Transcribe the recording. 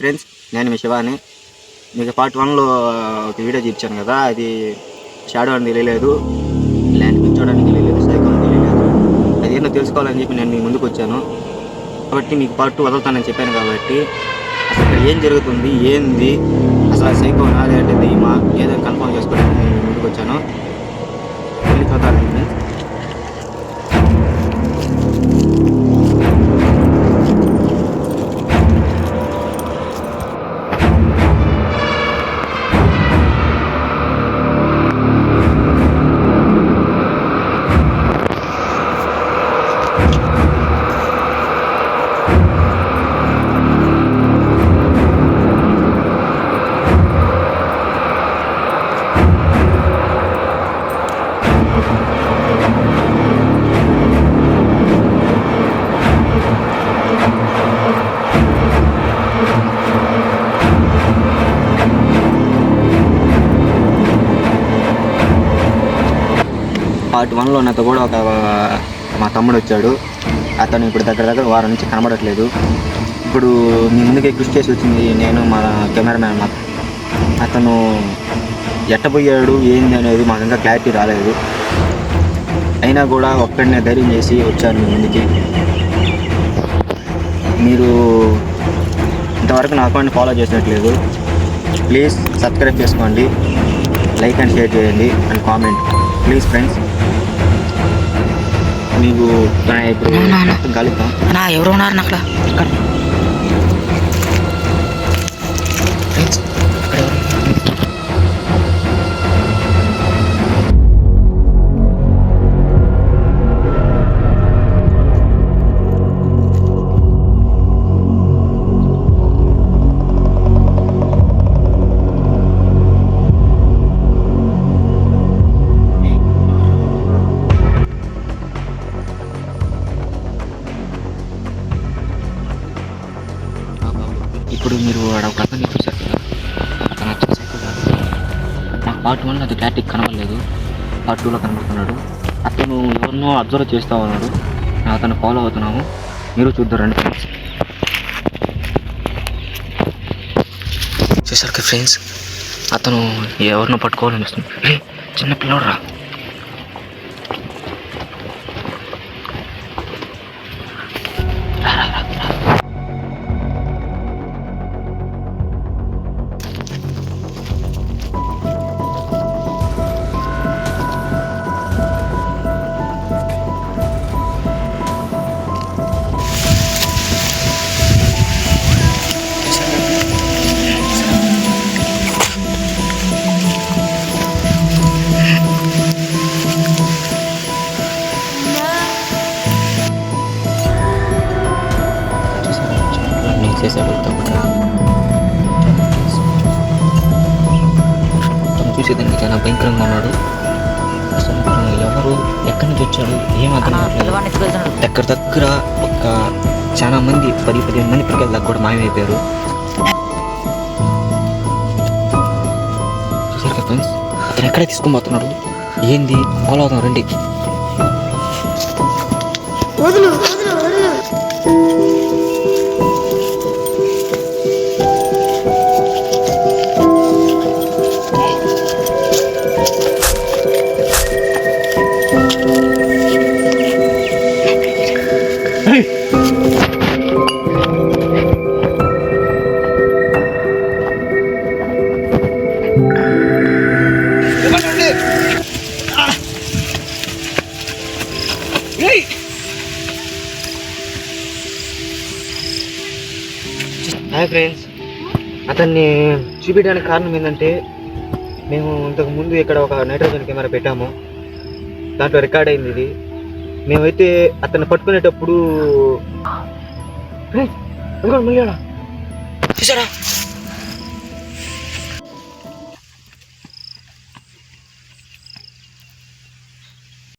Friends, నేను మీ శివాని. మీకు part 1లో ఒక వీడియో ఇచ్చాను కదా, అది షాడో అని తెలియలేదు, ల్యాండ్ పిచ్చోడానికి తెలియలేదు, సైకో అని తెలియలేదు. అది ఏంటో తెలుసుకోవాలని చెప్పి నేను మీ ముందుకు వచ్చాను. కాబట్టి మీకు పార్ట్ 2 వదులుతానని చెప్పాను. కాబట్టి అసలు ఇక్కడ ఏం జరుగుతుంది, ఏంది, అసలు ఆ సైకో నాదే అంటే దెయ్యమా ఏదో కన్ఫర్మ్ చేసుకోవడానికి నేను మీ ముందుకు వచ్చాను. వెళ్ళి చూద్దాం ఫ్రెండ్స్. పార్ట్ 1లో నాతో కూడా మా తమ్ముడు వచ్చాడు. అతను ఇప్పుడు దగ్గర వారం నుంచి కనబడట్లేదు. ఇప్పుడు మీ ముందుకే కృషి చేసి వచ్చింది నేను, మా కెమెరామ్యాన్. అతను ఎట్టబోయాడు ఏంది అనేది మాకు ఇంకా క్లారిటీ రాలేదు. అయినా కూడా ఒక్కడనే ధైర్యం చేసి వచ్చాను మీ ముందుకి. మీరు ఇంతవరకు నా అకౌంట్ని ఫాలో చేసినట్లేదు, ప్లీజ్ సబ్స్క్రైబ్ చేసుకోండి, లైక్ అండ్ షేర్ చేయండి అండ్ కామెంట్ ప్లీజ్ ఫ్రెండ్స్. మీకు ఇప్పుడు కలుద్దాం. ఎవరు ఉన్నారు అక్కడ? ఇప్పుడు మీరు ఒక అతన్ని చూశారు కదా, అతను వచ్చే సైకిల్ కాదు. నాకు పార్ట్ 1లో అది క్లారిటీ కనబడలేదు, పార్ట్ 2లో కనబడుతున్నాడు. అతను ఎవరినో అబ్జర్వ్ చేస్తూ ఉన్నాడు, అతను ఫాలో అవుతున్నాము. మీరు చూద్దరండి ఫ్రెండ్స్. చూసారు ఫ్రెండ్స్, అతను ఎవరినో పట్టుకోవాలనిపిస్తుంది. చిన్న పిల్లడు రా. చూసేదానికి చాలా భయంకరంగా ఉన్నాడు. అసలు ఎవరు ఎక్కడి నుంచి వచ్చాడు ఏం అర్థం కావట్లేదు. దగ్గర ఒక చాలా మంది 10-15 మంది పిల్లల దాకా కూడా మాయమైపోయారు. చూసారు ఫ్రెండ్స్, అతను ఎక్కడ తీసుకొని పోతున్నాడు ఏంది, ఫాలో అవుతాం రండి. హాయ్ ఫ్రెండ్స్, అతన్ని చూపించడానికి కారణం ఏంటంటే, మేము ఇంతకుముందు ఇక్కడ ఒక నైట్రోజన్ కెమెరా పెట్టాము, దాంట్లో రికార్డ్ అయింది ఇది. మేమైతే అతన్ని పట్టుకునేటప్పుడు చూసారా